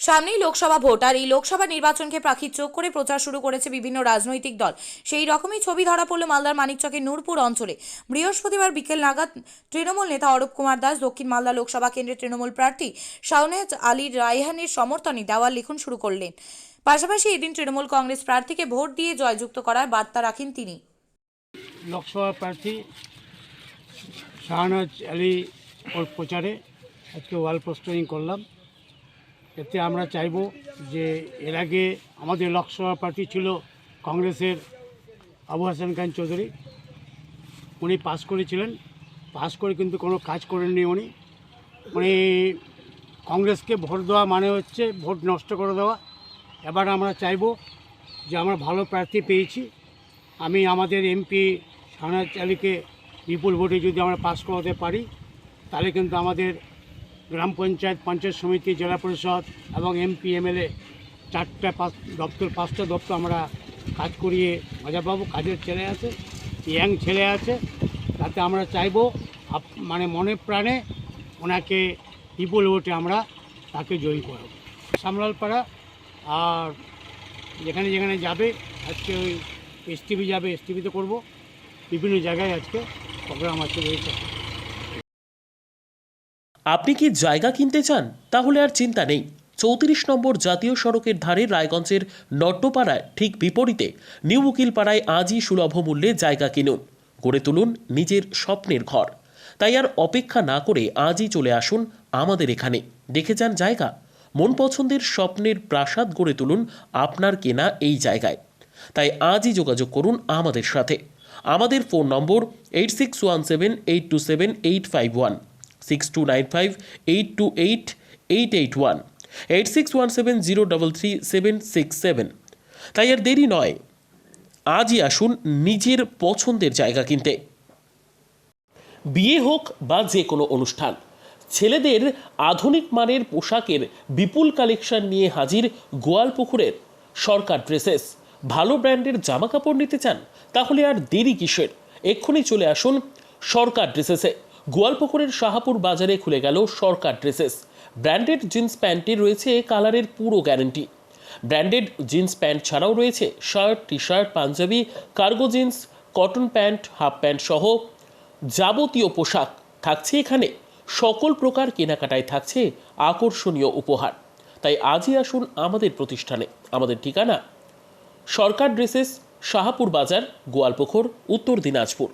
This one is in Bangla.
সামনেই লোকসভা ভোট আর এই লোকসভা নির্বাচনকে পাখির চোখ করে প্রচার শুরু করেছে বিভিন্ন রাজনৈতিক দল। সেই রকমই ছবি ধরা পড়ল মালদার মানিকচকের নূরপুর অঞ্চলে। বৃহস্পতিবার বিকেল নাগাদ তৃণমূল নেতা অরূপ কুমার দাস দক্ষিণ মালদা লোকসভা কেন্দ্রের তৃণমূল প্রার্থী শাওনেজ আলী রায়হানের সমর্থনে দেওয়াল লিখন শুরু করলেন। পাশাপাশি এদিন তৃণমূল কংগ্রেস প্রার্থীকে ভোট দিয়ে জয়যুক্ত করার বার্তা রাখেন তিনি। লোকসভা প্রার্থী শাহনাজ আলী ওর প্রচারে আজকে ওয়াল পোস্টারিং করলাম। এতে আমরা চাইব যে এর আগে আমাদের লোকসভা প্রার্থী ছিল কংগ্রেসের আবু হাসান খান চৌধুরী। উনি পাস করেছিলেন, পাস করে কিন্তু কোনো কাজ করেননি। উনি কংগ্রেসকে ভোট দেওয়া মানে হচ্ছে ভোট নষ্ট করে দেওয়া। এবার আমরা চাইব যে আমরা ভালো প্রার্থী পেয়েছি। আমি আমাদের এমপি শাহনাজ আলীকে বিপুল ভোটে যদি আমরা পাস করাতে পারি, তাহলে কিন্তু আমাদের গ্রাম পঞ্চায়েত, পঞ্চায়েত সমিতি, জেলা পরিষদ এবং এমপি এমএলএ পাঁচটা দপ্তর আমরা কাজ করিয়ে মজা পাবো। কাজের ছেলে আছে, ইয়াং ছেলে আছে, তাতে আমরা চাইব মানে মনে প্রাণে ওনাকে বিপুল ভোটে আমরা তাকে জয়ী করব। সামলালপাড়া আর যেখানে যেখানে যাবে, আজকে ওই এসটিভি যাবে, এসটিভিতে করব। বিভিন্ন জায়গায় আজকে প্রোগ্রাম আছে রয়েছে। আপনি কি জায়গা কিনতে চান? তাহলে আর চিন্তা নেই। 34 নম্বর জাতীয় সড়কের ধারে রায়গঞ্জের নট্টপাড়ায় ঠিক বিপরীতে নিউ উকিলপাড়ায় আজই সুলভ মূল্যে জায়গা কিনুন, গড়ে তুলুন নিজের স্বপ্নের ঘর। তাই আর অপেক্ষা না করে আজই চলে আসুন আমাদের এখানে, দেখে যান জায়গা। মন পছন্দের স্বপ্নের প্রাসাদ গড়ে তুলুন আপনার কেনা এই জায়গায়। তাই আজই যোগাযোগ করুন আমাদের সাথে। আমাদের ফোন নম্বর 8617827851, 6295828881, 8617033767। তাই আর দেরি নয়, আজই আসুন নিজের পছন্দের জায়গা কিনতে। বিয়ে হোক বা যে কোনো অনুষ্ঠান, ছেলেদের আধুনিক মানের পোশাকের বিপুল কালেকশন নিয়ে হাজির গোয়ালপুকুরের সরকার ড্রেসেস। ভালো ব্র্যান্ডের জামা কাপড় নিতে চান? তাহলে আর দেরি কিসের? এক্ষুনি চলে আসুন সরকার ড্রেসেসে। গোয়ালপুকুরের শাহাপুর বাজারে খুলে গেল সরকার ড্রেসেস। ব্র্যান্ডেড জিন্স প্যান্টে রয়েছে কালারের পুরো গ্যারান্টি। ব্র্যান্ডেড জিন্স প্যান্ট ছাড়াও রয়েছে shirt, T shirt, panjabi, cargo jeans, cotton pant, half pant সহ যাবতীয় পোশাক থাকছে এখানে। সকল প্রকার কেনাকাটায় থাকছে আকর্ষণীয় উপহার। তাই আজই আসুন আমাদের প্রতিষ্ঠানে। আমাদের ঠিকানা সরকার ড্রেসেস, শাহাপুর বাজার, গোয়ালপুকুর, উত্তর দিনাজপুর।